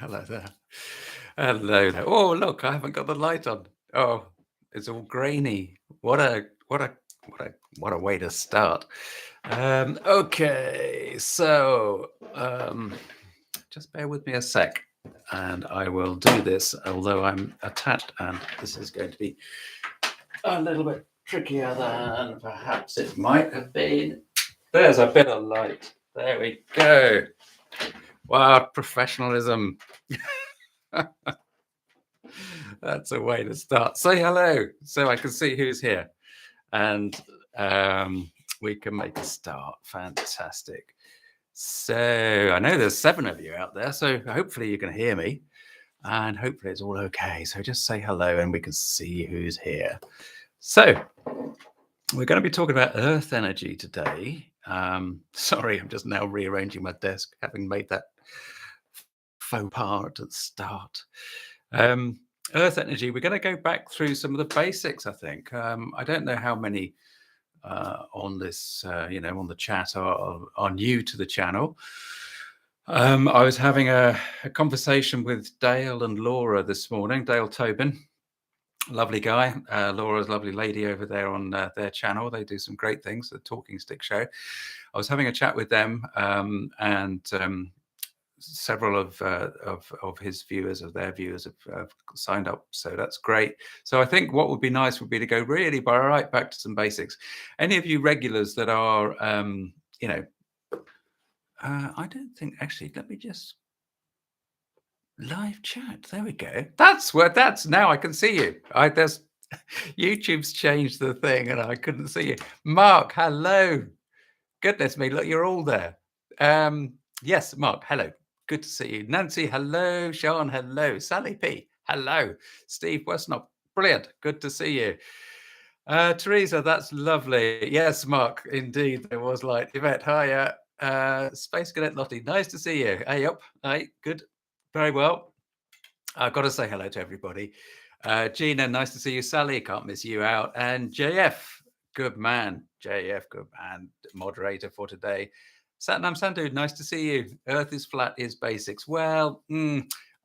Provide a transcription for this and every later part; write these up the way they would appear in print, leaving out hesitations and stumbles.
Hello there. Hello there. Oh, look, I haven't got the light on. Oh, it's all grainy. What a way to start. Okay, so just bear with me a sec, and I will do this. Although I'm attached, and this is going to be a little bit trickier than perhaps it might have been. There's a bit of light. There we go. Wow, professionalism. That's a way to start. Say hello so I can see who's here. And we can make a start. Fantastic. So I know there's 7 of you out there, so hopefully you can hear me. And hopefully it's all okay. So just say hello and we can see who's here. So we're going to be talking about Earth energy today. Sorry, I'm just now rearranging my desk, having made that faux pas at the start. Earth energy, we're going to go back through some of the basics, I think. I don't know how many on this, on the chat are new to the channel. I was having a conversation with Dale and Laura this morning, Dale Tobin. Lovely guy. Laura's a lovely lady over there on their channel. They do some great things, the Talking Stick Show. I was having a chat with them and several of his viewers, of their viewers have signed up. So that's great. So I think what would be nice would be to go really right back to some basics. Any of you regulars that are, I don't think actually, let me just live chat. There we go. That's now I can see you. There's YouTube's changed the thing and I couldn't see you. Mark, hello. Goodness me, look, you're all there. Yes, Mark, hello. Good to see you. Nancy, hello. Sean, hello. Sally P, hello. Steve Westnop, brilliant. Good to see you. Teresa, that's lovely. Yes, Mark, indeed, there was light. Yvette, hiya. Space Cadet Lottie, nice to see you. Hey, up. Hey, good. Very well. I've got to say hello to everybody. Gina, nice to see you. Sally, can't miss you out. And JF, good man. JF, good man. Moderator for today. Satnam Sandhu, nice to see you. Earth is flat is basics. Well,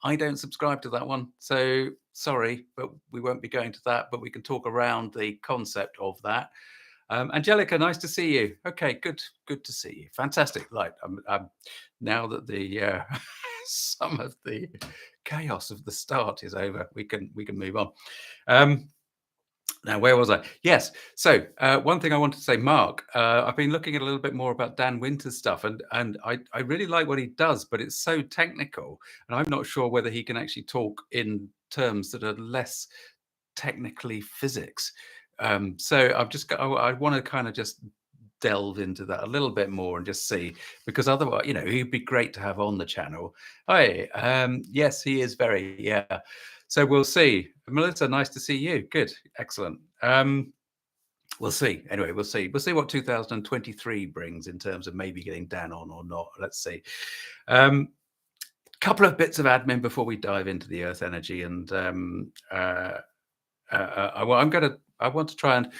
I don't subscribe to that one. So sorry, but we won't be going to that. But we can talk around the concept of that. Angelica, nice to see you. Okay, good to see you. Fantastic. Right, now that the some of the chaos of the start is over, we can move on. Now, where was I? Yes. So one thing I wanted to say, Mark, I've been looking at a little bit more about Dan Winter's stuff, and I really like what he does, but it's so technical, and I'm not sure whether he can actually talk in terms that are less technically physics. So I want to kind of just delve into that a little bit more and just see, because otherwise, he'd be great to have on the channel. Hi, yes, he is very, yeah. So we'll see. Melissa, nice to see you. Good, excellent. We'll see. Anyway, we'll see. We'll see what 2023 brings in terms of maybe getting Dan on or not. Let's see. Couple of bits of admin before we dive into the Earth energy, and I want to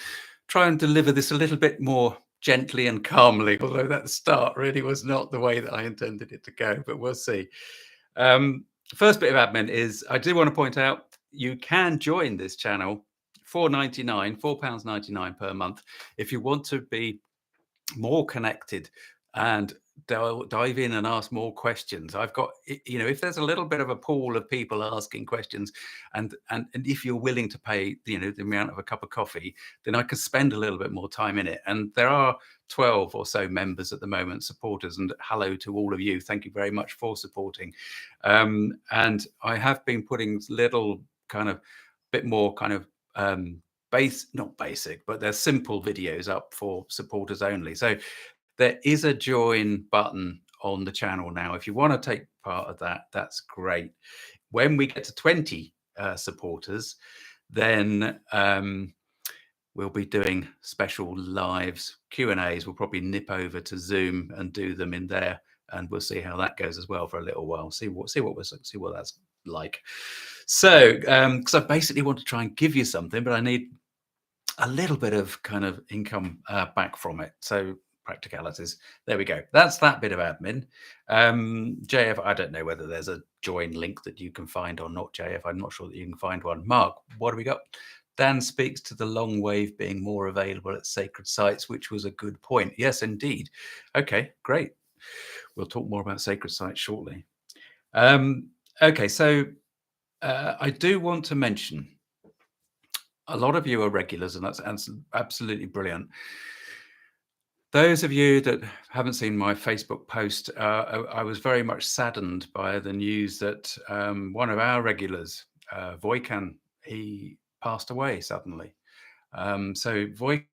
try and deliver this a little bit more gently and calmly, although that start really was not the way that I intended it to go, but we'll see. First bit of admin is I do want to point out you can join this channel for £4.99 per month if you want to be more connected and dive in and ask more questions. I've got, if there's a little bit of a pool of people asking questions, and if you're willing to pay, the amount of a cup of coffee, then I could spend a little bit more time in it. And there are 12 or so members at the moment, supporters, and hello to all of you. Thank you very much for supporting. And I have been putting little kind of bit more kind of not basic, but they're simple videos up for supporters only. So there is a join button on the channel now. If you want to take part of that, that's great. When we get to 20 supporters, then we'll be doing special lives, Q&As. We'll probably nip over to Zoom and do them in there, and we'll see how that goes as well for a little while. See what that's like. So, because I basically want to try and give you something, but I need a little bit of kind of income back from it. So practicalities. There we go. That's that bit of admin. JF, I don't know whether there's a join link that you can find on Not.jf. I'm not sure that you can find one. Mark, what have we got? Dan speaks to the long wave being more available at sacred sites, which was a good point. Yes, indeed. Okay, great. We'll talk more about sacred sites shortly. Okay, so I do want to mention, a lot of you are regulars, and that's absolutely brilliant. Those of you that haven't seen my Facebook post, I was very much saddened by the news that one of our regulars, Voikan, he passed away suddenly. So Voikan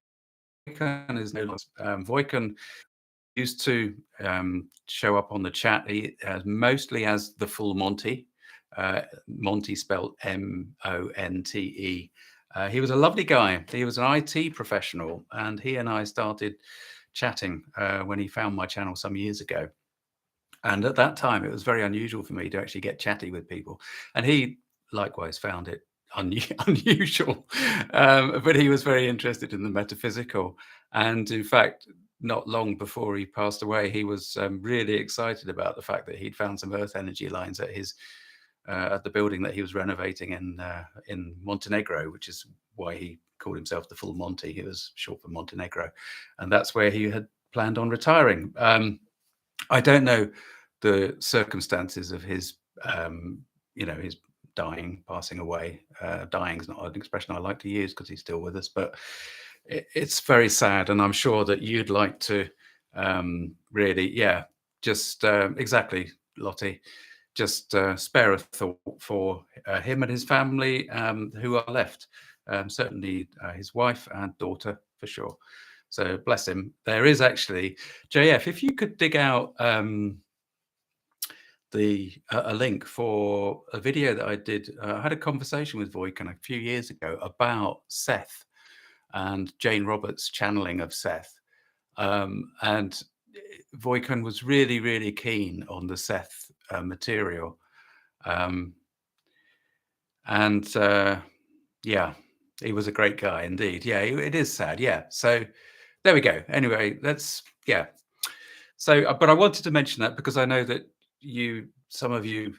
is no longer. Voikan used to show up on the chat mostly as the full Monty. Monty spelled Monte. He was a lovely guy. He was an IT professional, and he and I started chatting when he found my channel some years ago. And at that time, it was very unusual for me to actually get chatty with people. And he likewise found it unusual. But he was very interested in the metaphysical. And in fact, not long before he passed away, he was really excited about the fact that he'd found some earth energy lines at his at the building that he was renovating in Montenegro, which is why he called himself the Full Monty. He was short for Montenegro, and that's where he had planned on retiring. I don't know the circumstances of his, his passing away. Dying is not an expression I like to use because he's still with us, but it's very sad, and I'm sure that you'd like to really, just exactly, Lottie, just spare a thought for him and his family who are left. Certainly his wife and daughter, for sure. So bless him. There is actually, JF, if you could dig out a link for a video that I did. I had a conversation with Voikan a few years ago about Seth and Jane Roberts' channeling of Seth. And Voikan was really, really keen on the Seth material. Yeah, he was a great guy indeed. Yeah, it is sad. Yeah. So there we go. Anyway, So, but I wanted to mention that because I know that some of you,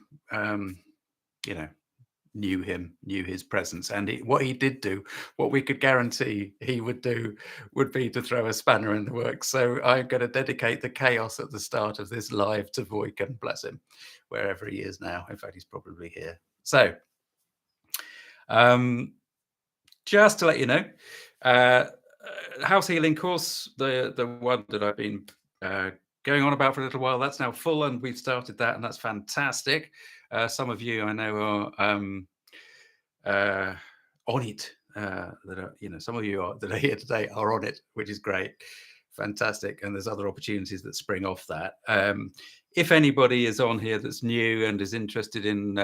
knew him, knew his presence, and what he did do, what we could guarantee he would do, would be to throw a spanner in the works. So I'm going to dedicate the chaos at the start of this live to Voikan, bless him, wherever he is now. In fact, he's probably here. So, just to let you know, house healing course, the one that I've been going on about for a little while, that's now full, and we've started that, and that's fantastic. Some of you I know are on it. That are, some of you that are here today are on it, which is great, fantastic. And there's other opportunities that spring off that. If anybody is on here that's new and is interested in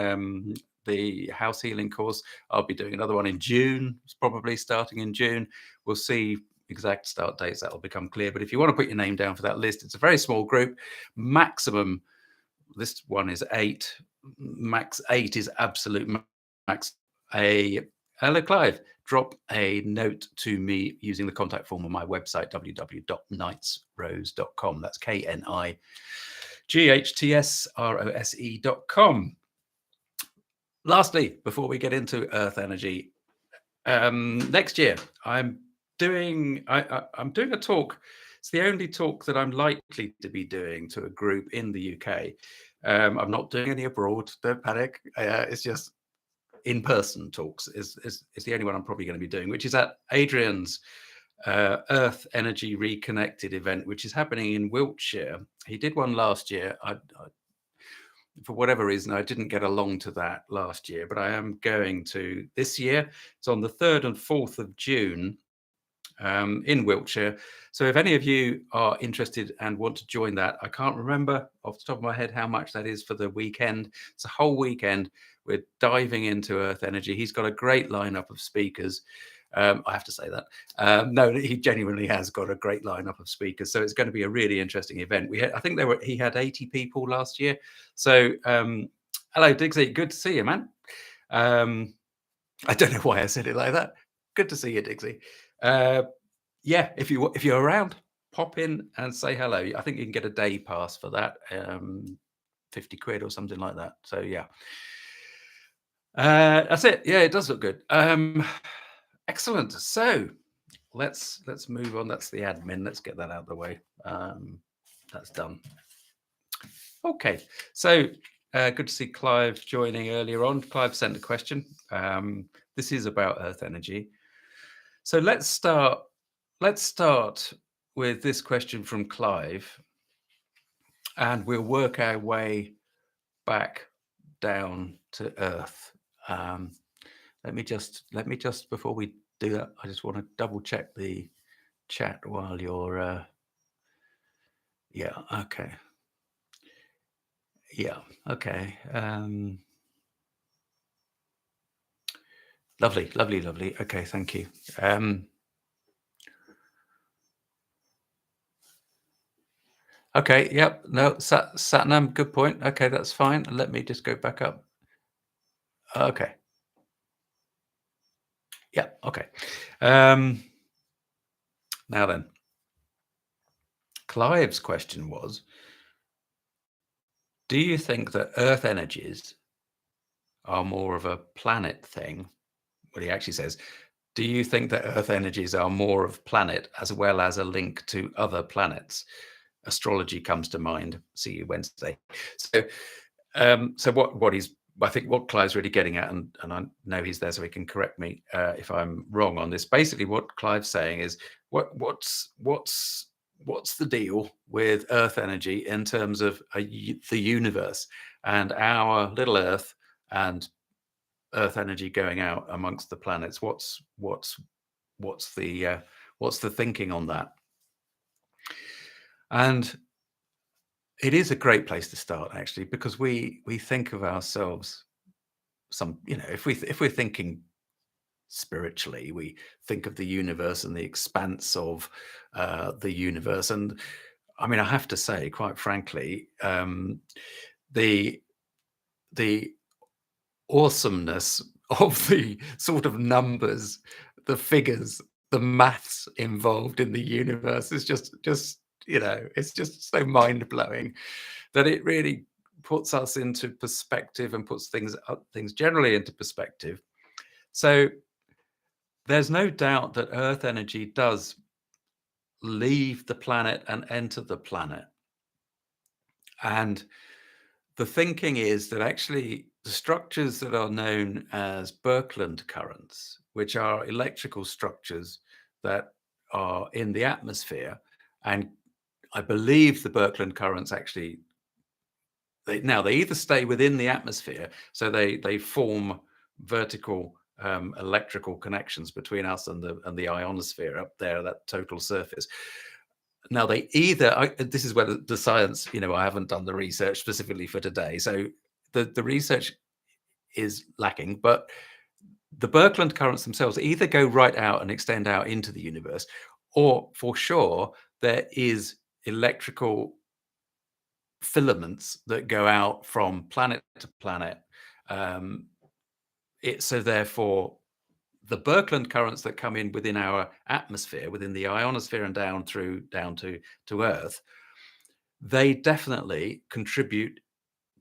the house healing course, I'll be doing another one in June. It's probably starting in June. We'll see exact start dates, that will become clear. But if you want to put your name down for that list, it's a very small group. Maximum, this one is 8. Max 8 is absolute max. Hello, Clive. Drop a note to me using the contact form on my website, www.knightsrose.com. That's KNIGHTSROSE.com. Lastly, before we get into Earth energy, next year I'm doing a talk. It's the only talk that I'm likely to be doing to a group in the UK. I'm not doing any abroad. Don't panic. It's just in-person talks is the only one I'm probably going to be doing, which is at Adrian's Earth Energy Reconnected event, which is happening in Wiltshire. He did one last year. For whatever reason, I didn't get along to that last year, but I am going to this year. It's on the 3rd and 4th of June in Wiltshire. So if any of you are interested and want to join that, I can't remember off the top of my head how much that is for the weekend. It's a whole weekend. We're diving into Earth energy. He's got a great lineup of speakers. I have to say that. No, he genuinely has got a great lineup of speakers. So it's going to be a really interesting event. I think he had 80 people last year. So hello, Dixie. Good to see you, man. I don't know why I said it like that. Good to see you, Dixie. Yeah, if you're around, pop in and say hello. I think you can get a day pass for that. 50 quid or something like that. So yeah. That's it. Yeah, it does look good. Excellent. So let's move on. That's the admin. Let's get that out of the way. That's done. Okay. So good to see Clive joining earlier on. Clive sent a question. This is about Earth energy. So let's start with this question from Clive, and we'll work our way back down to Earth. Let me just before we do that, I just want to double check the chat while you're yeah, okay. Yeah, okay. Lovely, lovely, lovely. Okay, thank you. Okay, yep. No, Satnam, good point. Okay, that's fine. Let me just go back up. Okay. Yeah, okay. Now then, Clive's question was, do you think that Earth energies are more of a planet thing? Well, he actually says, do you think that Earth energies are more of planet as well as a link to other planets? Astrology comes to mind. See you Wednesday. So, so what he's, I think what Clive's really getting at, and I know he's there so he can correct me if I'm wrong on this. Basically, what Clive's saying is, what's the deal with Earth energy in terms of the universe and our little Earth and Earth energy going out amongst the planets? What's the thinking on that? And it is a great place to start, actually, because we think of ourselves if we're thinking spiritually, we think of the universe and the expanse of the universe. And I mean, I have to say, quite frankly, the the awesomeness of the sort of numbers, the figures, the maths involved in the universe is just it's just so mind blowing that it really puts us into perspective and puts things generally into perspective. So there's no doubt that Earth energy does leave the planet and enter the planet. And the thinking is that actually the structures that are known as Birkeland currents, which are electrical structures that are in the atmosphere, and I believe the Birkeland currents actually, they either stay within the atmosphere, so they form vertical electrical connections between us and the ionosphere up there, that total surface. Now they either, this is where the science, I haven't done the research specifically for today, so the research is lacking, but the Birkeland currents themselves either go right out and extend out into the universe, or for sure there is electrical filaments that go out from planet to planet. So therefore, the Birkeland currents that come in within our atmosphere, within the ionosphere and down to Earth, they definitely contribute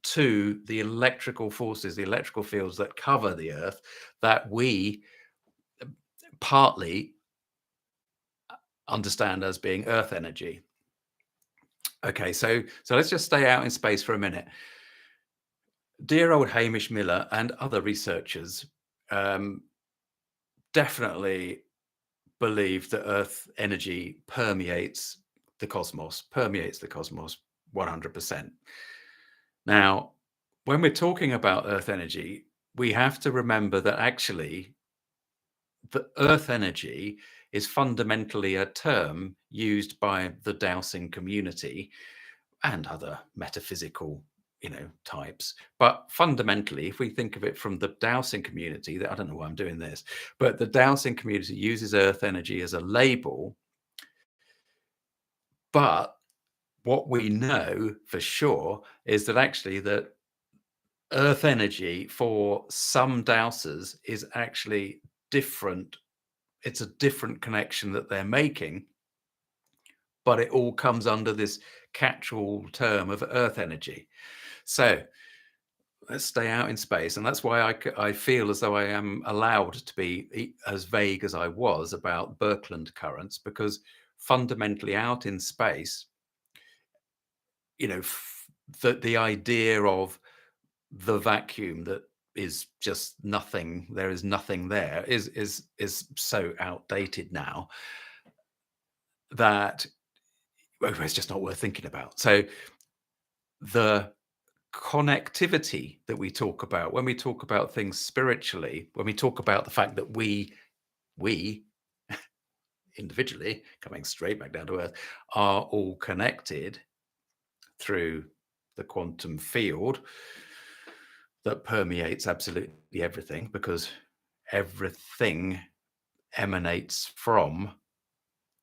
to the electrical forces, the electrical fields that cover the Earth, that we partly understand as being Earth energy. Okay, so let's just stay out in space for a minute. Dear old Hamish Miller and other researchers definitely believe that Earth energy permeates the cosmos 100%. Now, when we're talking about Earth energy, we have to remember that actually the Earth energy is fundamentally a term used by the dowsing community and other metaphysical types. But fundamentally, if we think of it from the dowsing community, that I don't know why I'm doing this, but the dowsing community uses Earth energy as a label. But what we know for sure is that actually that Earth energy for some dowsers is actually different. It's a different connection that they're making, but it all comes under this catch-all term of Earth energy. So let's stay out in space, and that's why I feel as though I am allowed to be as vague as I was about Birkeland currents, because fundamentally out in space, you know, the idea of the vacuum that is just nothing, there is nothing there, is so outdated now that, well, it's just not worth thinking about. So the connectivity that we talk about when we talk about things spiritually, when we talk about the fact that we individually, coming straight back down to earth, are all connected through the quantum field that permeates absolutely everything, because everything emanates from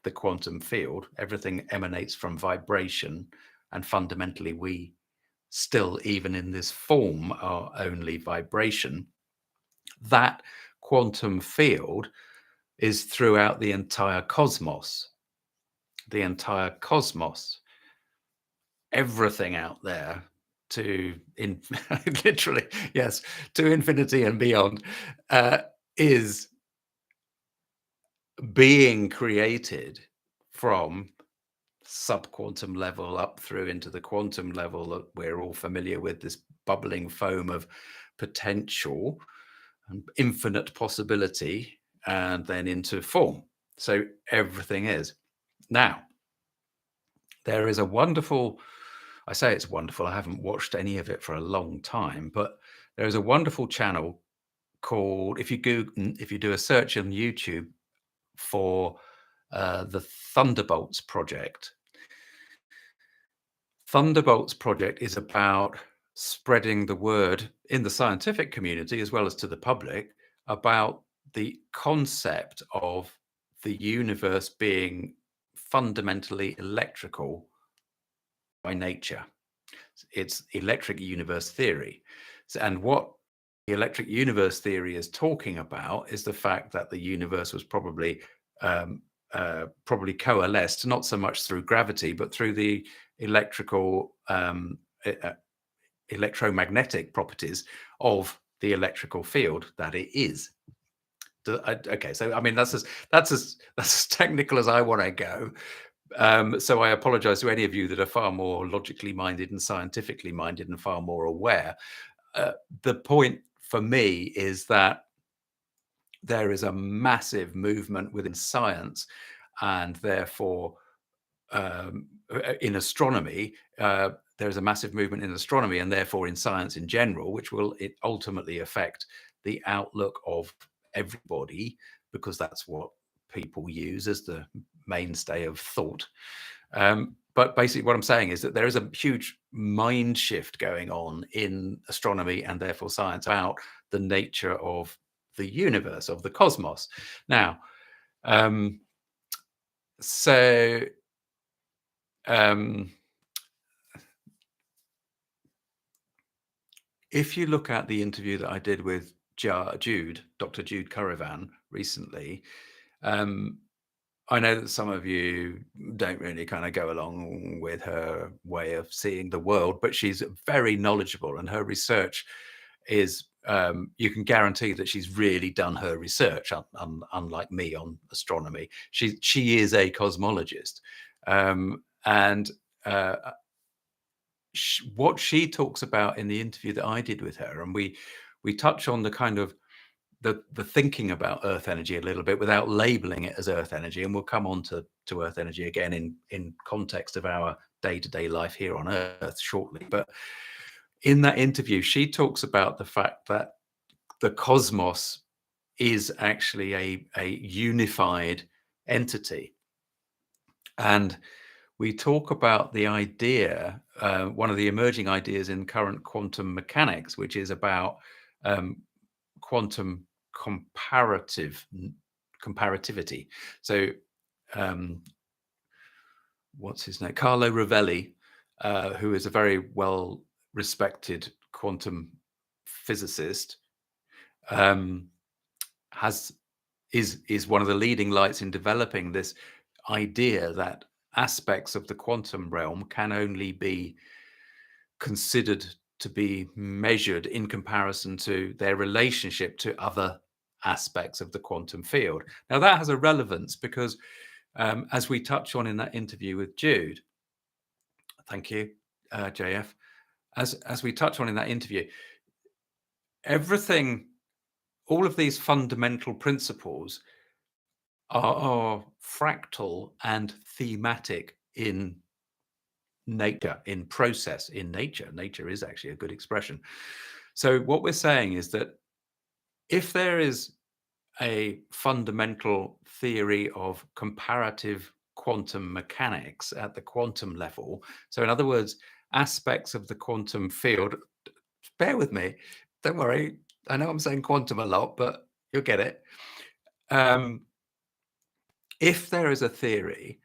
the quantum field, everything emanates from vibration, and fundamentally we still, even in this form, are only vibration. That quantum field is throughout the entire cosmos. The entire cosmos, everything out there, to in literally, yes, to infinity and beyond, is being created from subquantum level up through into the quantum level that we're all familiar with, this bubbling foam of potential and infinite possibility, and then into form. So everything is. Now, there is a wonderful, I say it's wonderful, I haven't watched any of it for a long time, but there is a wonderful channel called, if you if you do a search on YouTube for the Thunderbolts Project. Thunderbolts Project is about spreading the word in the scientific community as well as to the public about the concept of the universe being fundamentally electrical by nature. It's electric universe theory. And what the electric universe theory is talking about is the fact that the universe was um, probably coalesced, not so much through gravity, but through the electrical e- uh, electromagnetic properties of the electrical field that it is. Okay, so I mean that's as technical as I want to go. So I apologize to any of you that are far more logically minded and scientifically minded and far more aware. The point for me is that there is a massive movement within science, and therefore in astronomy, there's a massive movement in astronomy and therefore in science in general, which will ultimately affect the outlook of everybody, because that's what people use as the mainstay of thought. But basically, what I'm saying is that there is a huge mind shift going on in astronomy and therefore science about the nature of the universe, of the cosmos. Now, um, so um, if you look at the interview that I did with Jude, Dr. Jude Currivan recently, um, I know that some of you don't really kind of go along with her way of seeing the world, but she's very knowledgeable, and her research is, you can guarantee that she's really done her research, unlike me on astronomy. She is a cosmologist. And what she talks about in the interview that I did with her, and we touch on the kind of the thinking about earth energy a little bit without labeling it as earth energy, and we'll come on to earth energy again in context of our day-to-day life here on earth shortly. But in that interview, she talks about the fact that the cosmos is actually a unified entity. And we talk about the idea, one of the emerging ideas in current quantum mechanics, which is about quantum comparativity. So, what's his name? Carlo Rovelli, who is a very well respected quantum physicist, has is one of the leading lights in developing this idea that aspects of the quantum realm can only be considered to be measured in comparison to their relationship to other aspects of the quantum field. Now, that has a relevance because, as we touch on in that interview with Jude, thank you, JF, as we touch on in that interview, everything, all of these fundamental principles are fractal and thematic in nature, in process, in nature. Nature is actually a good expression. So what we're saying is that if there is a fundamental theory of comparative quantum mechanics at the quantum level, so in other words, aspects of the quantum field, bear with me, don't worry, I know I'm saying quantum a lot, but you'll get it. If there is a theory,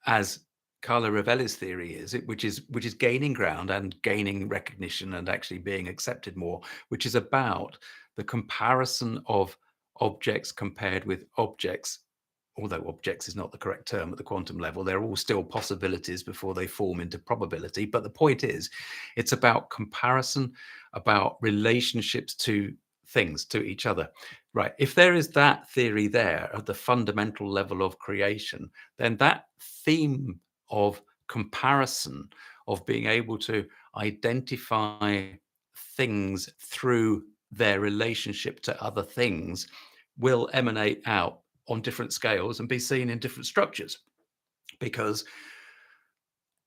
as Carlo Rovelli's theory is, which is gaining ground and gaining recognition and actually being accepted more, which is about the comparison of objects compared with objects, although objects is not the correct term at the quantum level. They're all still possibilities before they form into probability. But the point is, it's about comparison, about relationships to things, to each other. Right. If there is that theory there at the fundamental level of creation, then that theme of comparison, of being able to identify things through their relationship to other things, will emanate out on different scales and be seen in different structures, because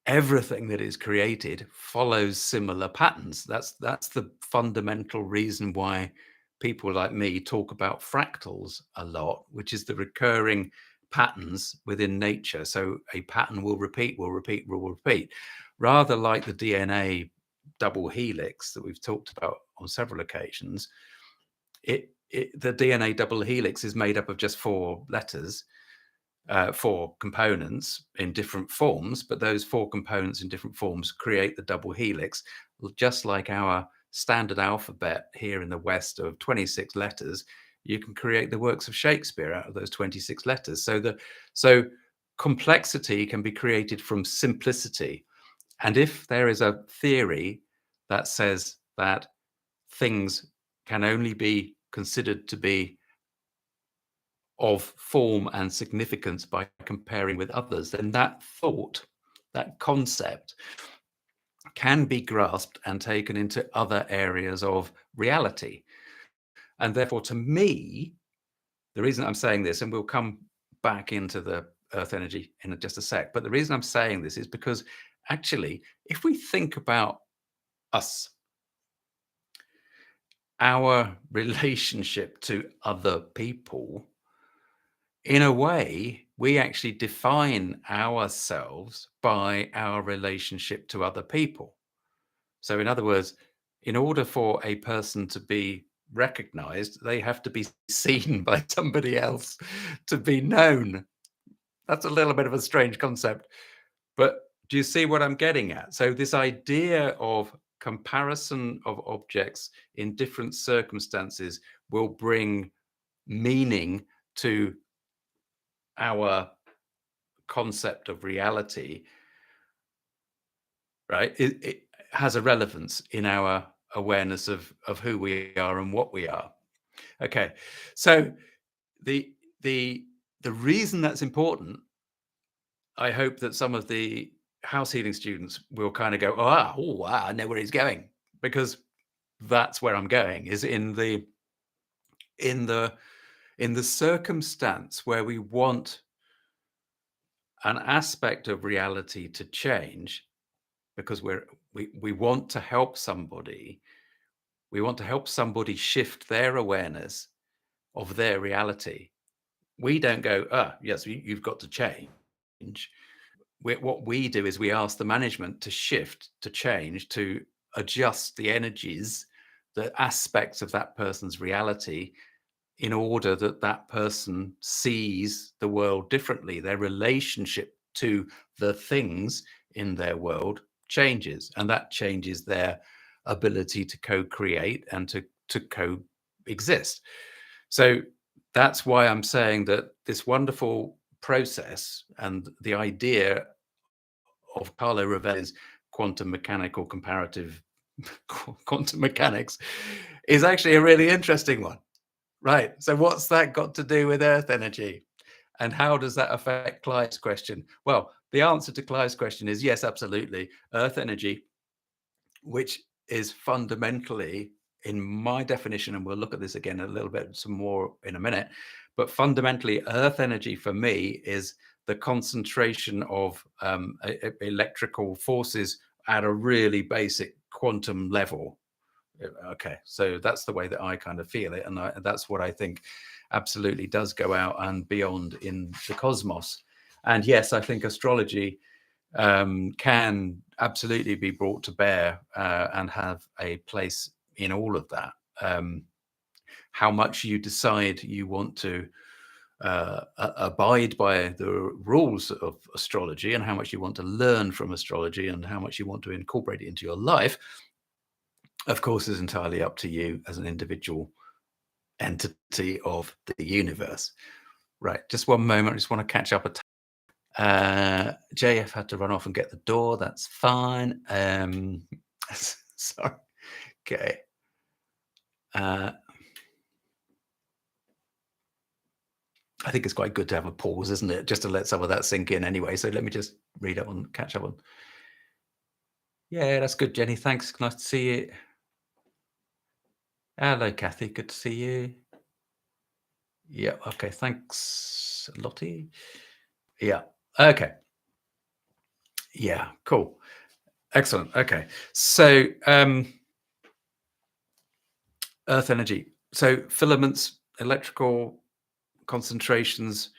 everything that is created follows similar patterns. That's the fundamental reason why people like me talk about fractals a lot, which is the recurring patterns within nature. So a pattern will repeat, will repeat, will repeat, rather like the DNA double helix that we've talked about on several occasions. The DNA double helix is made up of just 4 letters, 4 components in different forms, but those 4 components in different forms create the double helix, just like our standard alphabet here in the West of 26 letters. You can create the works of Shakespeare out of those 26 letters. So complexity can be created from simplicity. And if there is a theory that says that things can only be considered to be of form and significance by comparing with others, then that thought, that concept, can be grasped and taken into other areas of reality. And therefore, to me, the reason I'm saying this, and we'll come back into the earth energy in just a sec, but the reason I'm saying this is because actually, if we think about us, our relationship to other people, in a way, we actually define ourselves by our relationship to other people. So, in other words, in order for a person to be recognized, they have to be seen by somebody else to be known. That's a little bit of a strange concept, but do you see what I'm getting at? So, this idea of comparison of objects in different circumstances will bring meaning to our concept of reality, right? It has a relevance in our awareness of who we are and what we are. Okay, so the the the reason that's important, I hope that some of the house healing students will kind of go, wow, I know where he's going, because that's where I'm going, is in the in the circumstance where we want an aspect of reality to change, because we want to help somebody. We want to help somebody shift their awareness of their reality. We don't go, yes, you've got to change. What we do is we ask the management to shift, to change, to adjust the energies, the aspects of that person's reality, in order that that person sees the world differently. Their relationship to the things in their world changes, and that changes their ability to co-create and to coexist. So that's why I'm saying that this wonderful process and the idea of Carlo Rovelli's quantum mechanical comparative quantum mechanics is actually a really interesting one. Right. So what's that got to do with Earth energy? And how does that affect Clive's question? Well, the answer to Clive's question is yes, absolutely. Earth energy, which is fundamentally, in my definition, and we'll look at this again a little bit some more in a minute, but fundamentally, Earth energy for me is the concentration of electrical forces at a really basic quantum level. Okay, so that's the way that I kind of feel it, and that's what I think absolutely does go out and beyond in the cosmos. And yes, I think astrology can absolutely be brought to bear and have a place in all of that. How much you decide you want to abide by the rules of astrology, and how much you want to learn from astrology, and how much you want to incorporate it into your life, of course, is entirely up to you as an individual entity of the universe. Right, just one moment. I just want to catch up a JF had to run off and get the door. That's fine. Sorry. Okay. I think it's quite good to have a pause, isn't it? Just to let some of that sink in anyway. So let me just read up on, catch up on. Yeah, that's good, Jenny. Thanks. Nice to see you. Hello, Kathy. Good to see you. Yeah. Okay. Thanks, Lottie. Yeah. Okay. Yeah. Cool. Excellent. Okay. So, Earth energy. So filaments, electrical concentrations,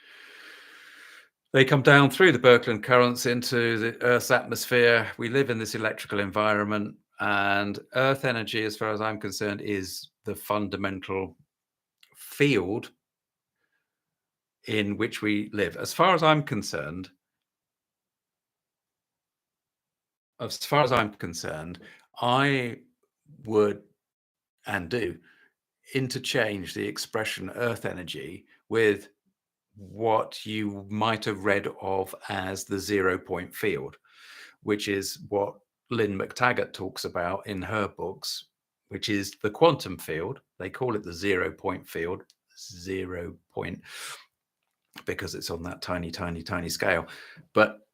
they come down through the Birkeland currents into the Earth's atmosphere. We live in this electrical environment, and Earth energy, as far as I'm concerned, is the fundamental field in which we live. As far as I'm concerned, I would and do interchange the expression Earth energy with what you might have read of as the 0 point field, which is what Lynn McTaggart talks about in her books, which is the quantum field. They call it the 0 point field, 0 point, because it's on that tiny, tiny, tiny scale. But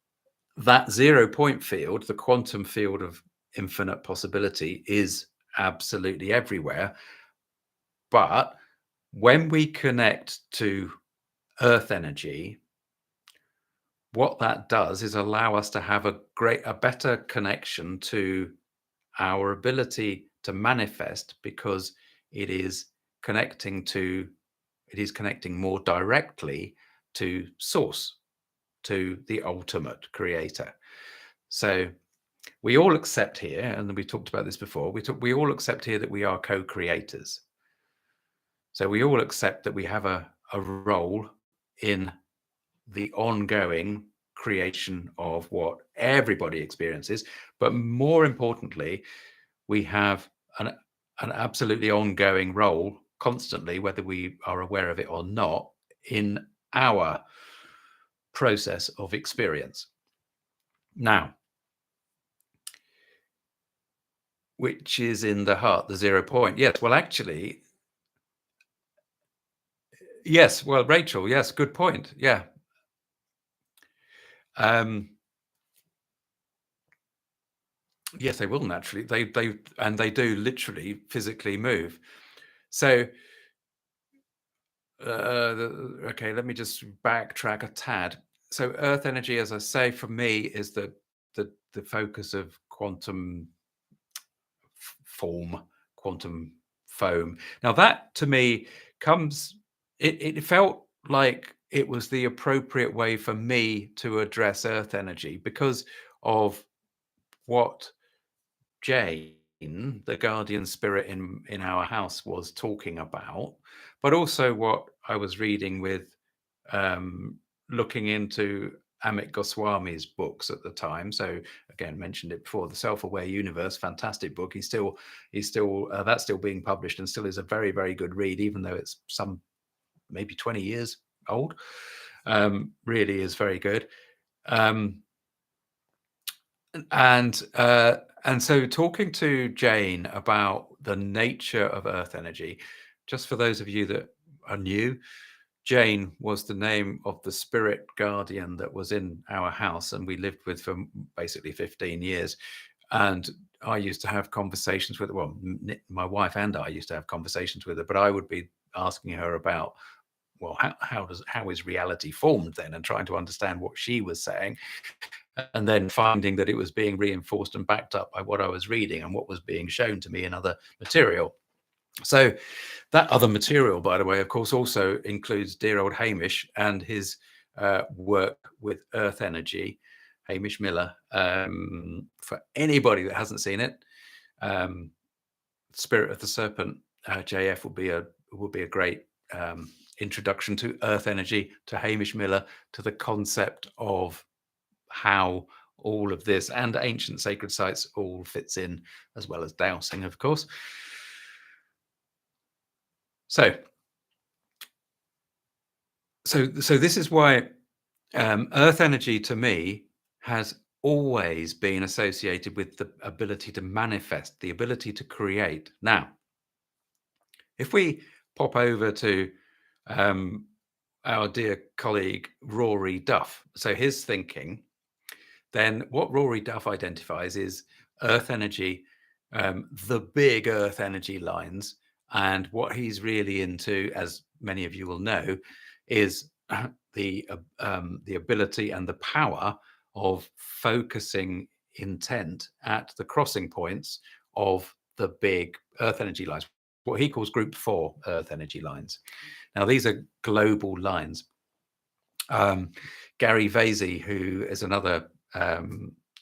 that 0 point field, the quantum field of infinite possibility, is absolutely everywhere. But when we connect to Earth energy, what that does is allow us to have a better connection to our ability to manifest, because it is connecting more directly to source, to the ultimate creator. So we all accept here, and we talked about this before, we all accept here that we are co-creators. So we all accept that we have a role in the ongoing creation of what everybody experiences. But more importantly, we have an absolutely ongoing role constantly, whether we are aware of it or not, in our process of experience. Now, which is in the heart, the 0 point. Yes, well, actually, yes, well, Rachel, yes, good point. Yeah. Yes, they will naturally. They do literally physically move. So, okay, let me just backtrack a tad. So, Earth energy, as I say, for me, is the focus of quantum form, quantum foam. Now, that to me comes. It felt like it was the appropriate way for me to address Earth energy because of what Jane, the guardian spirit in our house, was talking about, but also what I was reading with looking into Amit Goswami's books at the time. So again, mentioned it before, The Self-Aware Universe, fantastic book. He's still that's still being published and still is a very, very good read, even though it's some maybe 20 years old. really is very good. Um, and uh, and so talking to Jane about the nature of Earth energy, just for those of you that are new, Jane was the name of the spirit guardian that was in our house and we lived with for basically 15 years. And I used to have conversations with, well, my wife and I used to have conversations with her, but I would be asking her about, well, how is reality formed then, and trying to understand what she was saying, and then finding that it was being reinforced and backed up by what I was reading and what was being shown to me in other material. So that other material, by the way, of course, also includes dear old Hamish and his work with Earth energy, Hamish Miller. For anybody that hasn't seen it, um, Spirit of the Serpent, JF would be a great introduction to Earth energy, to Hamish Miller, to the concept of how all of this and ancient sacred sites all fits in, as well as dowsing, of course. So, so this is why Earth energy to me has always been associated with the ability to manifest, the ability to create. Now, if we pop over to um, our dear colleague Rory Duff, so his thinking, then what Rory Duff identifies is Earth energy, the big Earth energy lines. And what he's really into, as many of you will know, is the ability and the power of focusing intent at the crossing points of the big Earth energy lines, what he calls Group 4 Earth energy lines. Now, these are global lines. Gary Vasey, who is another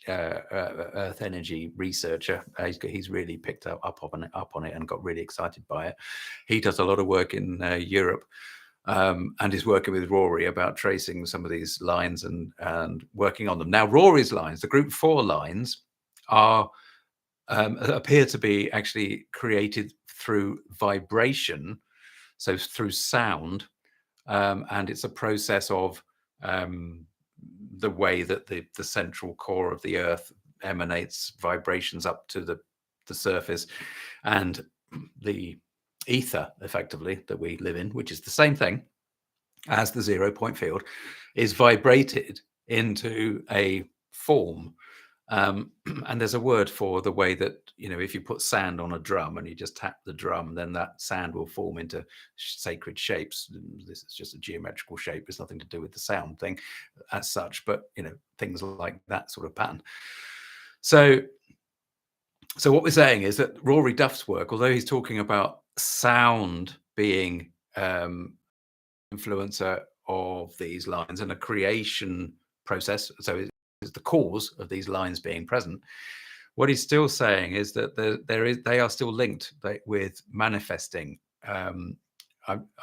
Earth energy researcher, he's really picked up on it and got really excited by it. He does a lot of work in Europe, and is working with Rory about tracing some of these lines and working on them. Now, Rory's lines, the Group 4 lines, are appear to be actually created through vibration, so through sound, and it's a process of the way that the central core of the Earth emanates vibrations up to the surface, and the ether, effectively, that we live in, which is the same thing as the 0 point field, is vibrated into a form. And there's a word for the way that, if you put sand on a drum and you just tap the drum, then that sand will form into sacred shapes. This is just a geometrical shape. It's nothing to do with the sound thing as such, but things like that sort of pattern. So what we're saying is that Rory Duff's work, although he's talking about sound being influencer of these lines and a creation process, so is the cause of these lines being present. What he's still saying is that they are still linked with manifesting. I'm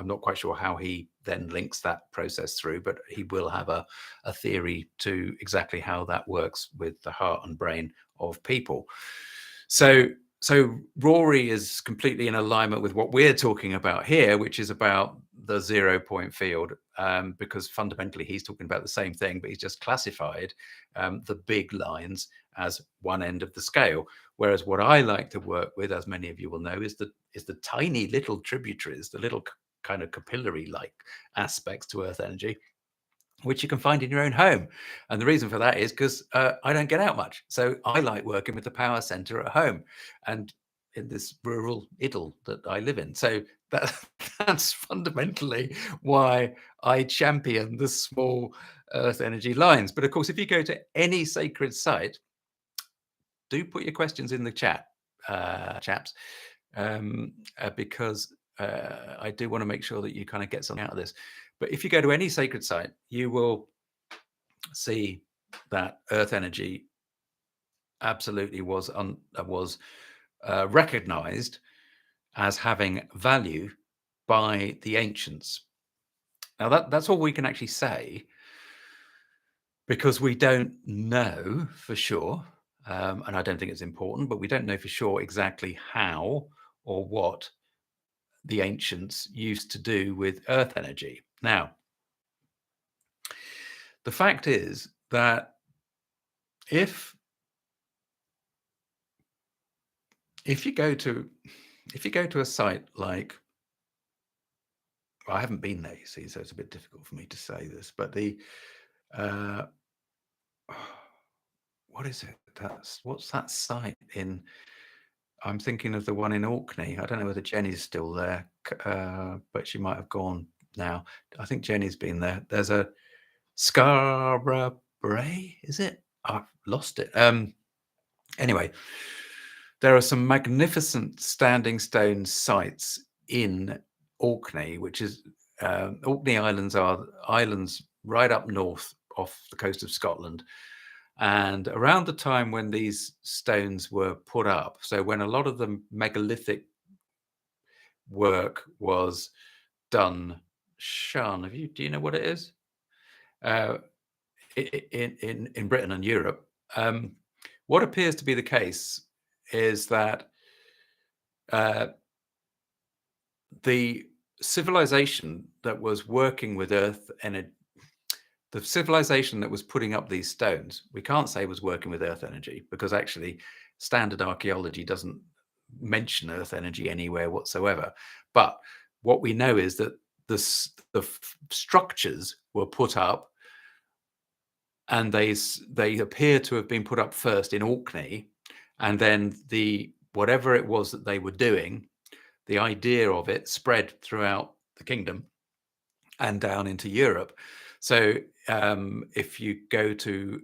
not quite sure how he then links that process through, but he will have a theory to exactly how that works with the heart and brain of people. So Rory is completely in alignment with what we're talking about here, which is about the 0 point field, because fundamentally he's talking about the same thing, but he's just classified the big lines as one end of the scale. Whereas what I like to work with, as many of you will know, is the tiny little tributaries, the little kind of capillary-like aspects to Earth energy, which you can find in your own home. And the reason for that is because I don't get out much. So I like working with the power center at home and in this rural idyll that I live in. So that's fundamentally why I champion the small Earth energy lines. But of course, if you go to any sacred site, do put your questions in the chat, chaps, because I do want to make sure that you kind of get something out of this. But if you go to any sacred site, you will see that Earth energy absolutely was recognized as having value by the ancients. Now that's all we can actually say, because we don't know for sure, and I don't think it's important, but we don't know for sure exactly how or what the ancients used to do with Earth energy. Now, The fact is that if if you go to if you go to a site like, well, I haven't been there, you see, so it's a bit difficult for me to say this, but the uh, what is it? What's that site in? I'm thinking of the one in Orkney. I don't know whether Jenny's still there, but she might have gone now. I think Jenny's been there. There's a Scarborough Bray, is it? I've lost it. Anyway, there are some magnificent standing stone sites in Orkney, which is Orkney Islands are islands right up north off the coast of Scotland. And around the time when these stones were put up, so when a lot of the megalithic work was done, Sean, do you know what it is? Uh, in Britain and Europe, what appears to be the case is that uh, the civilization that was working with Earth energy, the civilization that was putting up these stones, we can't say was working with Earth energy because actually standard archaeology doesn't mention Earth energy anywhere whatsoever. But what we know is that the structures were put up, and they appear to have been put up first in Orkney, and then the whatever it was that they were doing, the idea of it spread throughout the kingdom and down into Europe. So if you go to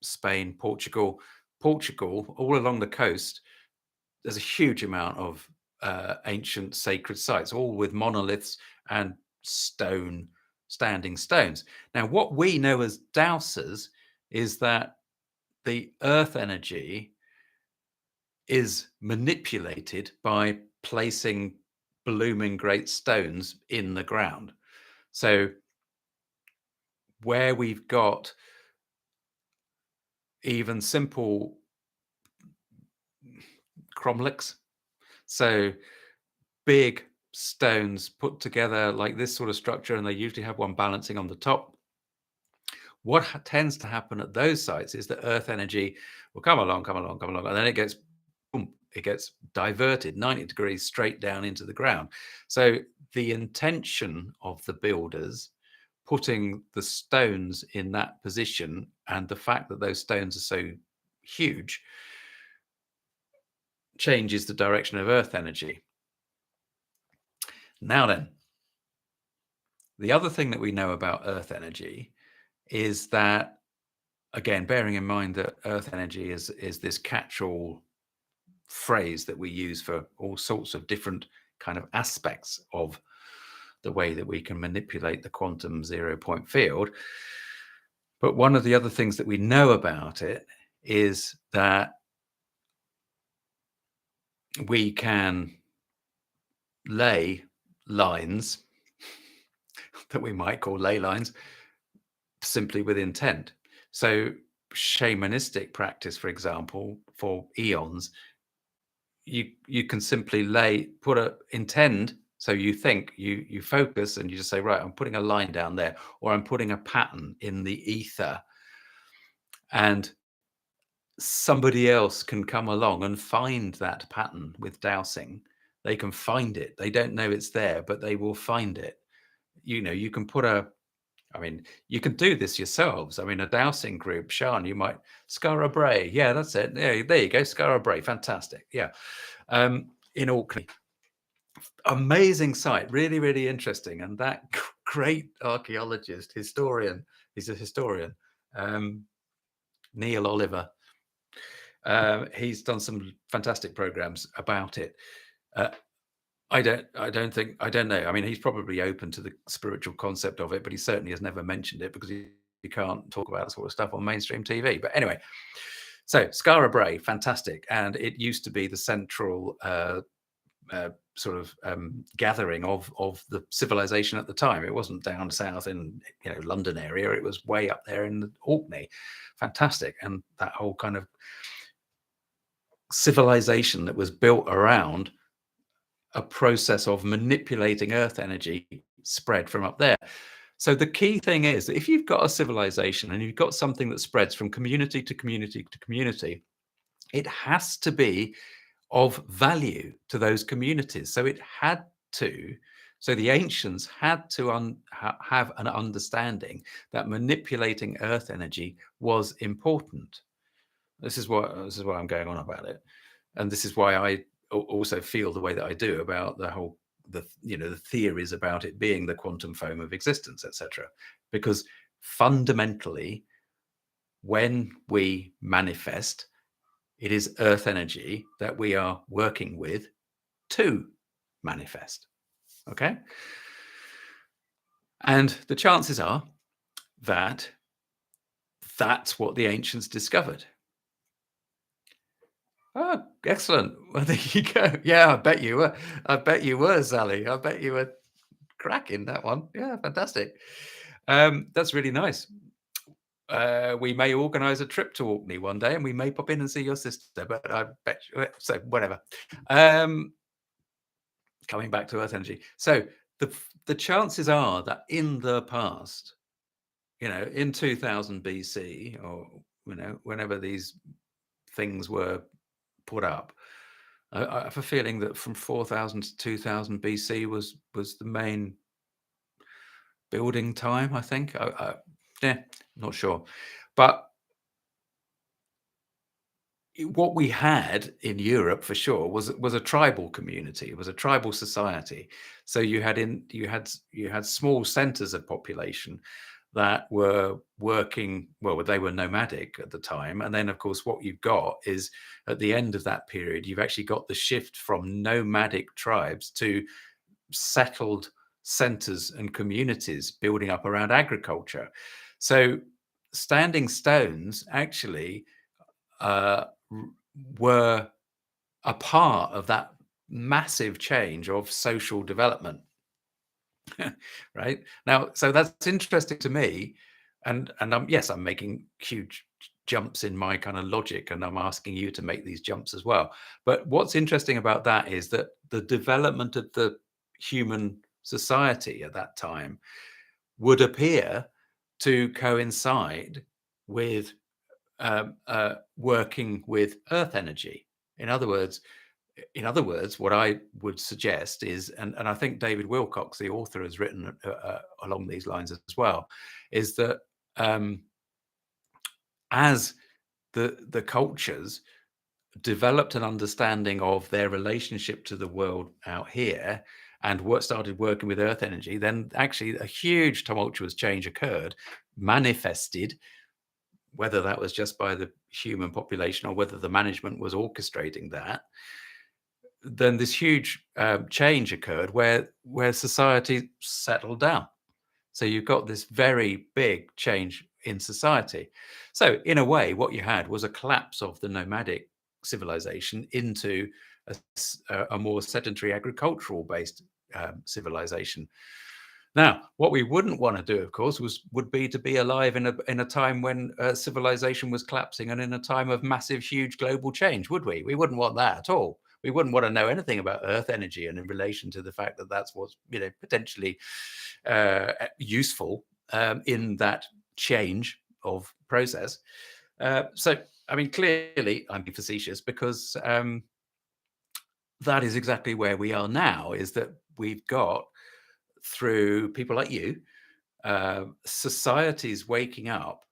Spain, Portugal, all along the coast, there's a huge amount of ancient sacred sites, all with monoliths and standing stones. Now, what we know as dowsers is that the earth energy is manipulated by placing blooming great stones in the ground. So where we've got even simple cromlechs, so big stones put together like this sort of structure, and they usually have one balancing on the top. What tends to happen at those sites is that earth energy will come along, and then it gets boom, it gets diverted 90 degrees straight down into the ground. So the intention of the builders putting the stones in that position, and the fact that those stones are so huge, changes the direction of earth energy. Now then, the other thing that we know about earth energy is that, again, bearing in mind that earth energy is this catch-all phrase that we use for all sorts of different kind of aspects of the way that we can manipulate the quantum 0-point field. But one of the other things that we know about it is that we can lay lines that we might call ley lines simply with intent. So shamanistic practice, for example, for eons, you can simply intend. So you think, you focus, and you just say, right, I'm putting a line down there, or I'm putting a pattern in the ether, and somebody else can come along and find that pattern with dowsing. They can find it. They don't know it's there, but they will find it. You can you can do this yourselves. I mean, a dowsing group, Sean, you might, Skara Bray. Yeah, that's it. Yeah, there you go. Skara Bray. Fantastic. Yeah. In Orkney. Amazing site. Really, really interesting. And that great archaeologist, historian, he's a historian, Neil Oliver. He's done some fantastic programs about it. I don't know. I mean, he's probably open to the spiritual concept of it, but he certainly has never mentioned it because he can't talk about that sort of stuff on mainstream TV. But anyway, so Skara Bray, fantastic. And it used to be the central sort of gathering of the civilization at the time. It wasn't down south in London area. It was way up there in the Orkney. Fantastic. And that whole kind of civilization that was built around a process of manipulating earth energy spread from up there. So the key thing is that if you've got a civilization and you've got something that spreads from community to community to community, it has to be of value to those communities. So it had to, so the ancients had to have an understanding that manipulating earth energy was important. This is why I'm going on about it, and this is why I also feel the way that I do about the whole the theories about it being the quantum foam of existence, etc. Because fundamentally, when we manifest, it is earth energy that we are working with to manifest. Okay. And the chances are that that's what the ancients discovered. Oh, excellent. Well, there you go. Yeah, I bet you were. I bet you were, Sally. I bet you were cracking that one. Yeah, fantastic. That's really nice. We may organise a trip to Orkney one day, and we may pop in and see your sister. But I bet you, so. Whatever. Um, Coming back to Earth energy. So the chances are that in the past, in 2000 BC, or whenever these things were put up, I have a feeling that from 4000 to 2000 BC was the main building time. I think. Yeah, not sure, but what we had in Europe for sure was a tribal community. It was a tribal society. So you had small centers of population that were working well. They were nomadic at the time, and then of course what you've got is at the end of that period, you've actually got the shift from nomadic tribes to settled centers and communities building up around agriculture. So standing stones actually uh, were a part of that massive change of social development. Right now, so that's interesting to me, and yes, I'm making huge jumps in my kind of logic, and I'm asking you to make these jumps as well. But what's interesting about that is that the development of the human society at that time would appear to coincide with working with earth energy. In other words, what I would suggest is, and I think David Wilcox, the author, has written along these lines as well, is that um, as the cultures developed an understanding of their relationship to the world out here and started working with earth energy, then actually a huge tumultuous change occurred, manifested, whether that was just by the human population or whether the management was orchestrating that. Then this huge change occurred where society settled down. So you've got this very big change in society. So in a way, what you had was a collapse of the nomadic civilization into a more sedentary agricultural based civilization. Now, what we wouldn't want to do, of course, would be to be alive in a time when civilization was collapsing and in a time of massive, huge global change, would we? We wouldn't want that at all. We wouldn't want to know anything about Earth energy and in relation to the fact that that's what's potentially useful in that change of process. So, I mean, clearly, I'm being facetious because that is exactly where we are now. Is that we've got through people like you societies waking up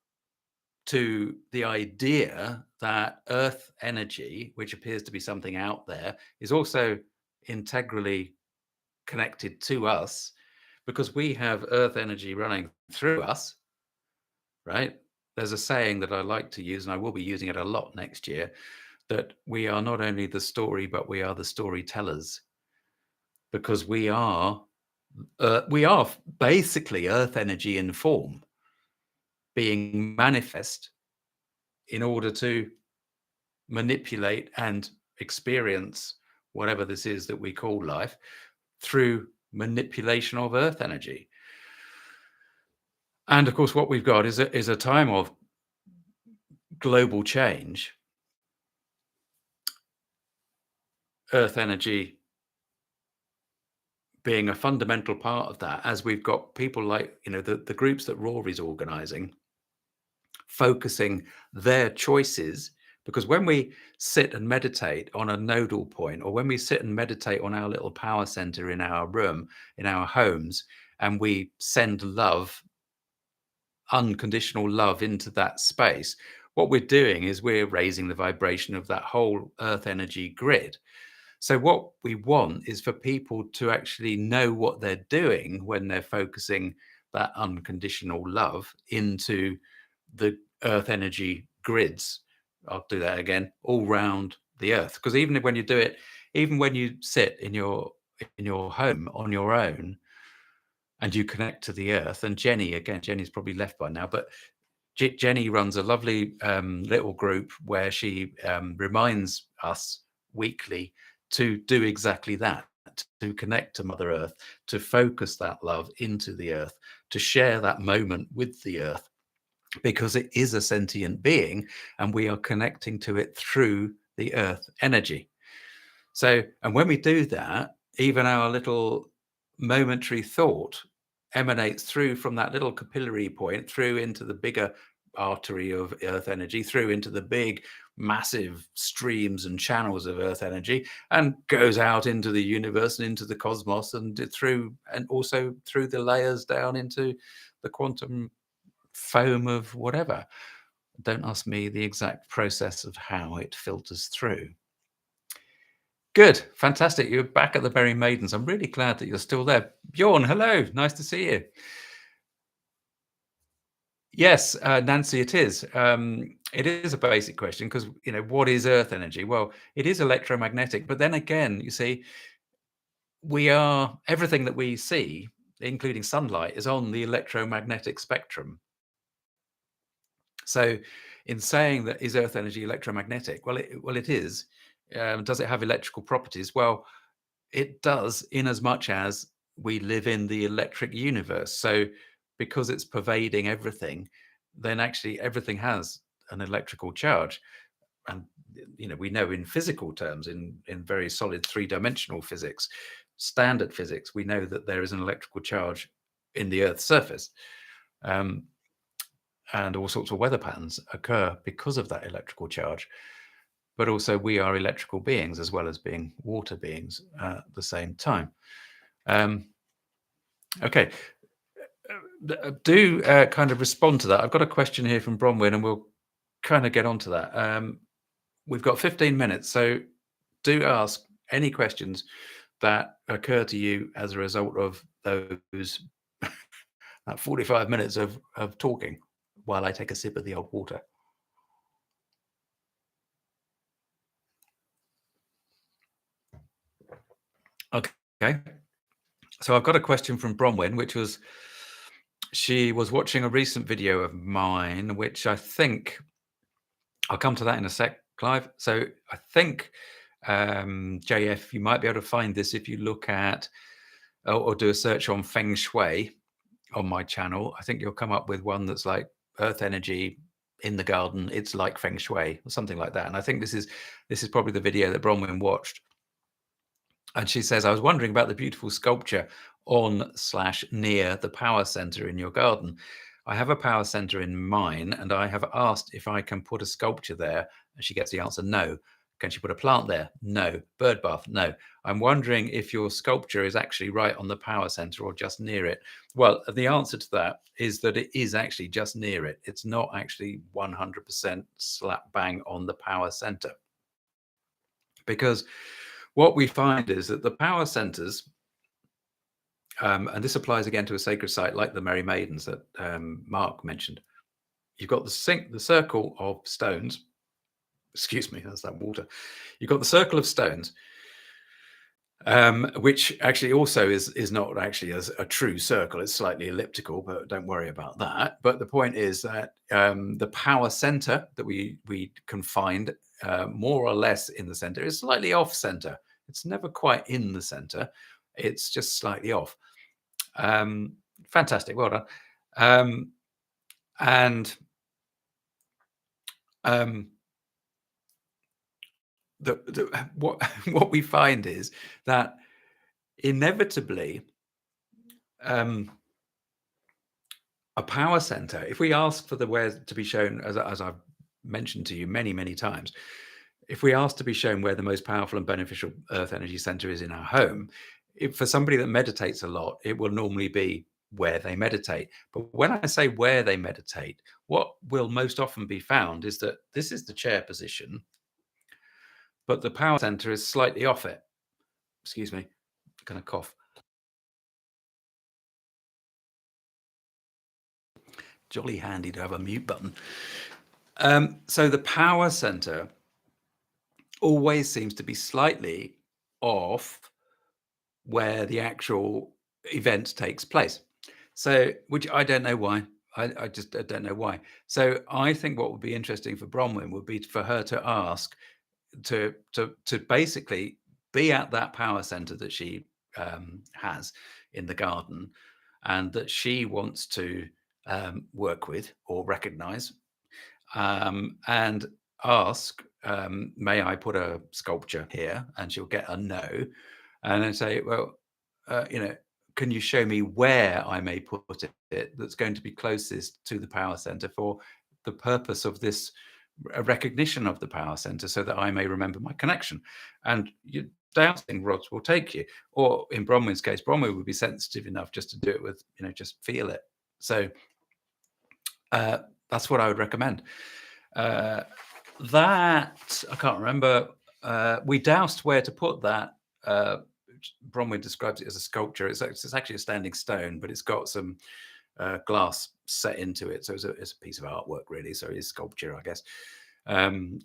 to the idea that earth energy, which appears to be something out there, is also integrally connected to us because we have earth energy running through us, right? There's a saying that I like to use, and I will be using it a lot next year, that we are not only the story, but we are the storytellers, because we are basically earth energy in form being manifest in order to manipulate and experience whatever this is that we call life through manipulation of earth energy. And of course, what we've got is a time of global change. Earth energy being a fundamental part of that, as we've got people like, the groups that Rory's organizing, focusing their choices. Because when we sit and meditate on a nodal point, or when we sit and meditate on our little power center in our room, in our homes, and we send love, unconditional love into that space, what we're doing is we're raising the vibration of that whole earth energy grid. So what we want is for people to actually know what they're doing when they're focusing that unconditional love into the earth energy grids. I'll do that again, all round the earth. Because even when you do it, even when you sit in your home on your own and you connect to the earth, and Jenny, again, Jenny's probably left by now, but Jenny runs a lovely little group where she reminds us weekly to do exactly that, to connect to Mother Earth, to focus that love into the earth, to share that moment with the earth, because it is a sentient being and we are connecting to it through the earth energy. So, and when we do that, even our little momentary thought emanates through from that little capillary point through into the bigger artery of earth energy, through into the big massive streams and channels of earth energy, and goes out into the universe and into the cosmos, and through, and also through the layers down into the quantum foam of whatever. Don't ask me the exact process of how it filters through. Good, fantastic. You're back at the Merry Maidens. I'm really glad that you're still there. Bjorn, hello. Nice to see you. Yes, Nancy, it is. It is a basic question because, what is Earth energy? Well, it is electromagnetic. But then again, you see, everything that we see, including sunlight, is on the electromagnetic spectrum. So, in saying that is Earth energy electromagnetic, well, it is. Does it have electrical properties? Well, it does, in as much as we live in the electric universe. So, because it's pervading everything, then actually everything has an electrical charge. And we know in physical terms, in very solid three-dimensional physics, standard physics, we know that there is an electrical charge in the Earth's surface. And all sorts of weather patterns occur because of that electrical charge. But also, we are electrical beings as well as being water beings at the same time. Okay, do kind of respond to that. I've got a question here from Bronwyn, and we'll kind of get onto that. We've got 15 minutes, so do ask any questions that occur to you as a result of those 45 minutes of talking while I take a sip of the old water. Okay. So I've got a question from Bronwyn, which was, she was watching a recent video of mine, which I think I'll come to that in a sec, Clive. So I think, JF, you might be able to find this if you look at or do a search on Feng Shui on my channel. I think you'll come up with one that's like Earth energy in the garden. It's like Feng Shui or something like that. And I think this is probably the video that Bronwyn watched. And she says, I was wondering about the beautiful sculpture on/near the power center in your garden. I have a power center in mine, and I have asked if I can put a sculpture there. And she gets the answer, no. Can she put a plant there? No. Bird bath? No. I'm wondering if your sculpture is actually right on the power center or just near it. Well, the answer to that is that it is actually just near it. It's not actually 100% slap bang on the power center. Because what we find is that the power centers, and this applies again to a sacred site like the Merry Maidens that Mark mentioned. You've got the circle of stones. Excuse me, that's that water. You've got the circle of stones, which actually also is not actually as a true circle. It's slightly elliptical, but don't worry about that. But the point is that the power center that we can find more or less in the center is slightly off center. It's never quite in the center. It's just slightly off. Fantastic. Well done. And what we find is that inevitably, um, a power center, if we ask for the where to be shown, as I've mentioned to you many, many times, if we ask to be shown where the most powerful and beneficial earth energy center is in our home, if for somebody that meditates a lot, it will normally be where they meditate. But when I say where they meditate, what will most often be found is that this is the chair position, but the power center is slightly off it. Excuse me, I'm gonna cough. Jolly handy to have a mute button. So the power center always seems to be slightly off where the actual event takes place. So, which I don't know why. I don't know why. So I think what would be interesting for Bronwyn would be for her to ask to basically be at that power center that she has in the garden, and that she wants to work with or recognize, and ask, may I put a sculpture here? And she'll get a no. And then say, well, you know, can you show me where I may put it that's going to be closest to the power center for the purpose of this recognition of the power center, so that I may remember my connection? And you dowsing rods will take you. Or in Bronwyn's case, Bronwyn would be sensitive enough just to do it with, just feel it. So that's what I would recommend. That I can't remember. We doused where to put that. Bronwyn describes it as a sculpture. It's actually a standing stone, but it's got some glass set into it, so it's a piece of artwork, really. So it's sculpture, I guess.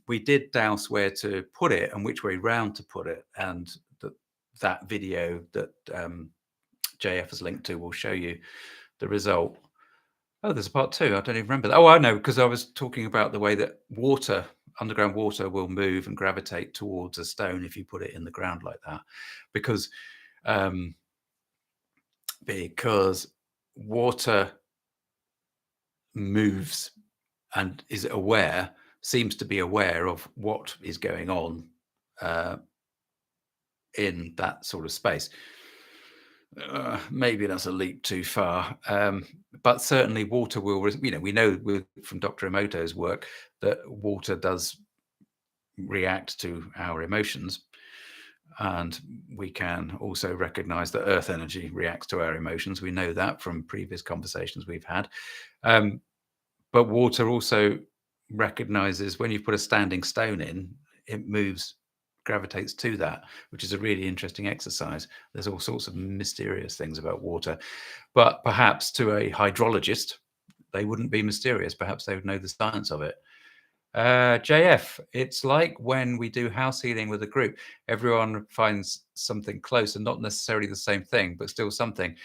We did douse where to put it and which way round to put it, and that video that JF has linked to will show you the result. Oh, there's a part two. I don't even remember that. Oh, I know, because I was talking about the way that water, underground water, will move and gravitate towards a stone if you put it in the ground like that, because um, water moves and is aware, seems to be aware of what is going on in that sort of space. Maybe that's a leap too far, but certainly water will. We know from Dr. Emoto's work that water does react to our emotions, and we can also recognize that earth energy reacts to our emotions. We know that from previous conversations we've had, but water also recognizes when you put a standing stone in, it moves, gravitates to that, which is a really interesting exercise. There's all sorts of mysterious things about water, but perhaps to a hydrologist, they wouldn't be mysterious. Perhaps they would know the science of it. JF, it's like when we do house healing with a group, everyone finds something close and not necessarily the same thing, but still something.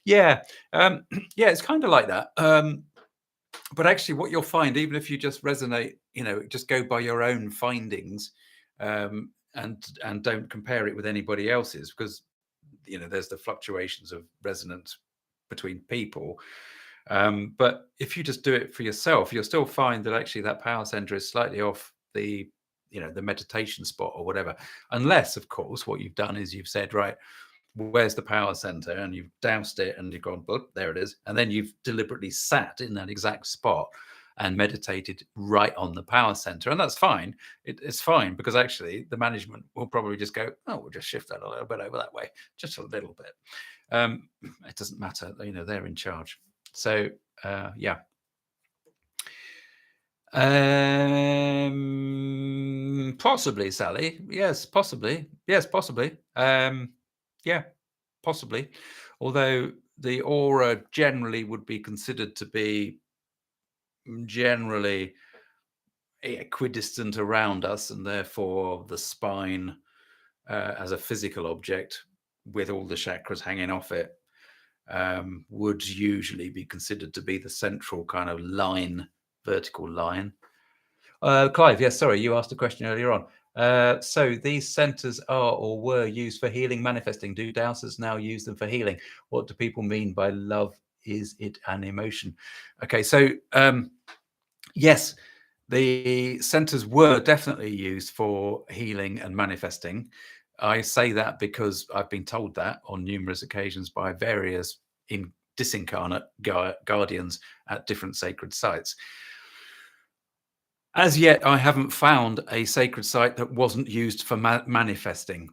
Yeah, yeah, it's kind of like that. But actually, what you'll find, even if you just resonate, just go by your own findings, and don't compare it with anybody else's, because there's the fluctuations of resonance between people. But if you just do it for yourself, you'll still find that actually that power center is slightly off the meditation spot or whatever, unless, of course, what you've done is you've said, right, where's the power center, and you've doused it and you've gone, but there it is, and then you've deliberately sat in that exact spot and meditated right on the power center, and that's fine. It's fine, because actually the management will probably just go, oh, we'll just shift that a little bit over that way, just a little bit. It doesn't matter, they're in charge. So yeah. Possibly, Sally. Yes, possibly. Yes, possibly. Yeah, possibly. Although the aura generally would be considered to be generally equidistant around us, and therefore the spine, as a physical object with all the chakras hanging off it, would usually be considered to be the central kind of line, vertical line. Clive, yes, sorry, you asked a question earlier on. So these centers are or were used for healing, manifesting. Do dowsers now use them for healing? What do people mean by love? Is it an emotion? Okay, so yes, the centers were definitely used for healing and manifesting. I say that because I've been told that on numerous occasions by various disincarnate guardians at different sacred sites. As yet, I haven't found a sacred site that wasn't used for manifesting.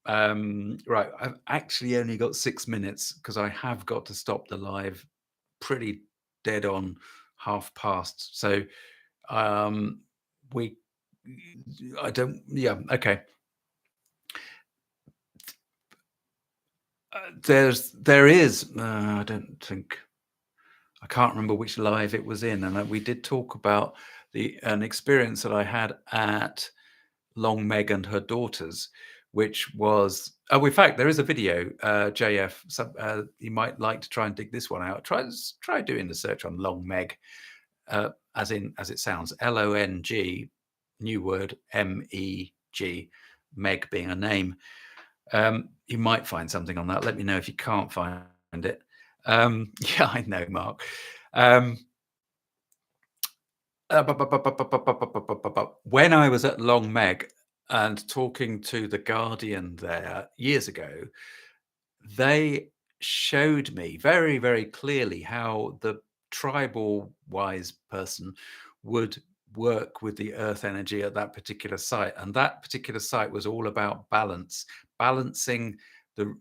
Right, I've actually only got 6 minutes because I have got to stop the live pretty dead on past. So um, we, I don't, yeah, okay. There is, I don't think, I can't remember which live it was in, and we did talk about an experience that I had at Long Meg and her daughters, which was, oh, in fact, there is a video, JF. You might like to try and dig this one out. Try doing the search on Long Meg, as it sounds, LONG, new word, MEG, Meg being a name. You might find something on that. Let me know if you can't find it. Yeah, I know, Mark. When I was at Long Meg and talking to the Guardian there years ago, they showed me very, very clearly how the tribal wise person would work with the earth energy at that particular site. And that particular site was all about balancing the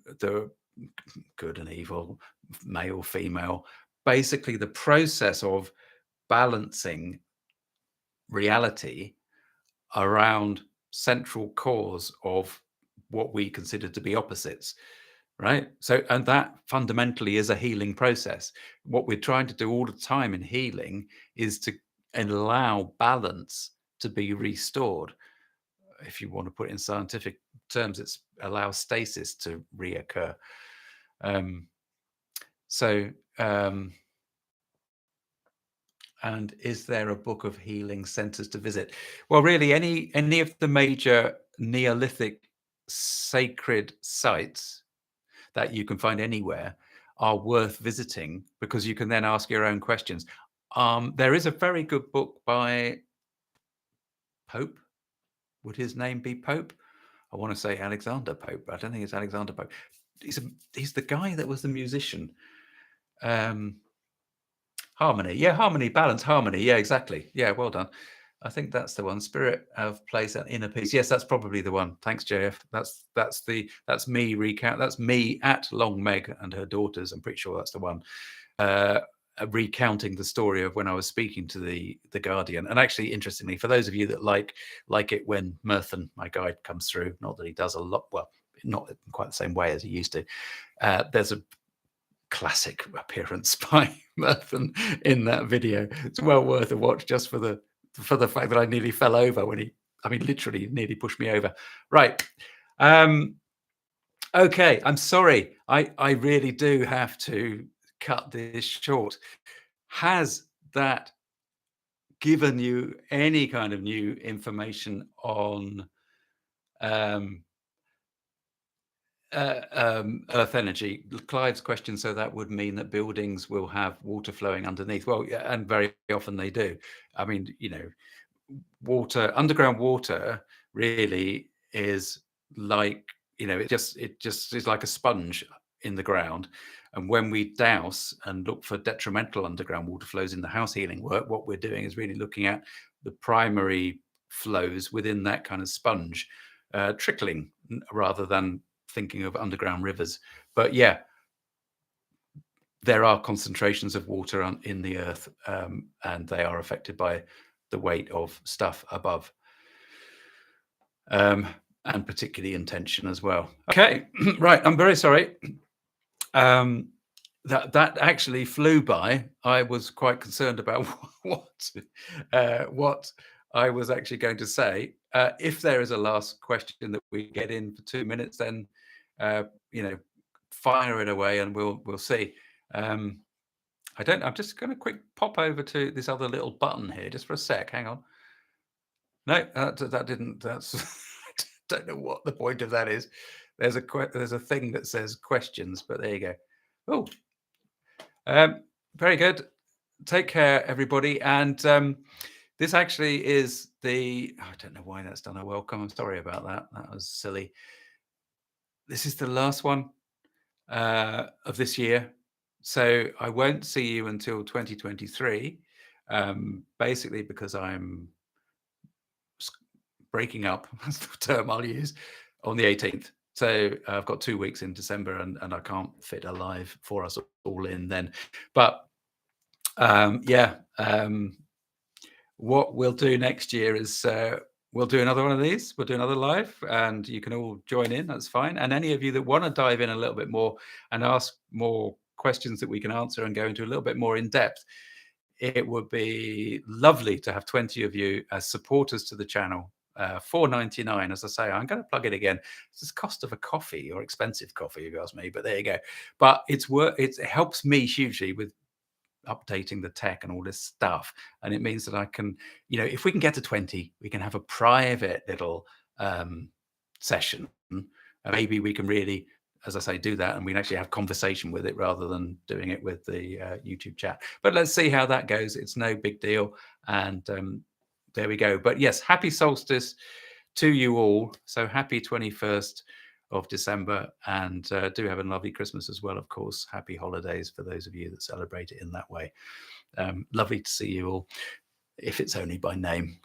good and evil, male, female, basically the process of balancing reality around central cause of what we consider to be opposites, right? So, and that fundamentally is a healing process. What we're trying to do all the time in healing is to allow balance to be restored. If you want to put it in scientific terms, it's allow stasis to reoccur. And is there a book of healing centers to visit? Well, really, any of the major Neolithic sacred sites that you can find anywhere are worth visiting, because you can then ask your own questions. There is a very good book by Pope. Would his name be Pope? I want to say Alexander Pope, but I don't think it's Alexander Pope. He's the guy that was the musician. Harmony, yeah, harmony, balance, harmony, yeah, exactly, yeah, well done. I think that's the one. Spirit of place and inner peace. Yes, that's probably the one. Thanks, JF. That's me at Long Meg and her daughters. I'm pretty sure that's the one. Recounting the story of when I was speaking to the Guardian. And actually, interestingly, for those of you that like it when Merthen, my guide, comes through, not that he does a lot, well, not in quite the same way as he used to. There's a classic appearance by Merthen in that video. It's well worth a watch just for the fact that I nearly fell over when literally nearly pushed me over. Right. Okay, I'm sorry. I really do have to cut this short. Has that given you any kind of new information on earth energy? Clive's question, so that would mean that buildings will have water flowing underneath. Well, yeah, and very often they do. I mean, underground water really is like, it just is like a sponge in the ground. And when we douse and look for detrimental underground water flows in the house healing work, what we're doing is really looking at the primary flows within that kind of sponge, trickling, rather than thinking of underground rivers. But yeah, there are concentrations of water in the earth, and they are affected by the weight of stuff above, and particularly intention as well. Okay, right, I'm very sorry. That actually flew by. I was quite concerned about what I was actually going to say. If there is a last question that we get in for 2 minutes, then fire it away and we'll see. I'm just going to quick pop over to this other little button here just for a sec. Hang on. No, that didn't. That's I don't know what the point of that is. There's a thing that says questions, but there you go. Oh, very good. Take care, everybody. And this actually is I don't know why that's done a welcome. I'm sorry about that. That was silly. this is the last one of this year. So I won't see you until 2023, basically because I'm s- breaking up, that's the term I'll use, on the 18th. So I've got 2 weeks in December and I can't fit a live for us all in then. But yeah, what we'll do next year is we'll do another one of these. We'll do another live, and you can all join in. That's fine. And any of you that want to dive in a little bit more and ask more questions that we can answer and go into a little bit more in depth, it would be lovely to have 20 of you as supporters to the channel. 4.99, as I say, I'm going to plug it again. It's the cost of a coffee, or expensive coffee, if you ask me. But there you go. But it helps me hugely with updating the tech and all this stuff. And it means that I can, if we can get to 20, we can have a private little session. And maybe we can really, as I say, do that, and we can actually have conversation with it rather than doing it with the YouTube chat. But let's see how that goes. It's no big deal. And there we go. But yes, happy solstice to you all. So happy 21st of December, and do have a lovely Christmas as well, of course. Happy holidays for those of you that celebrate it in that way. Lovely to see you all, if it's only by name.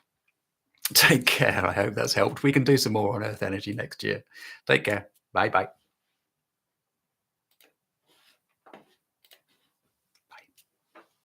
Take care. I hope that's helped. We can do some more on Earth energy next year. Take care. Bye bye.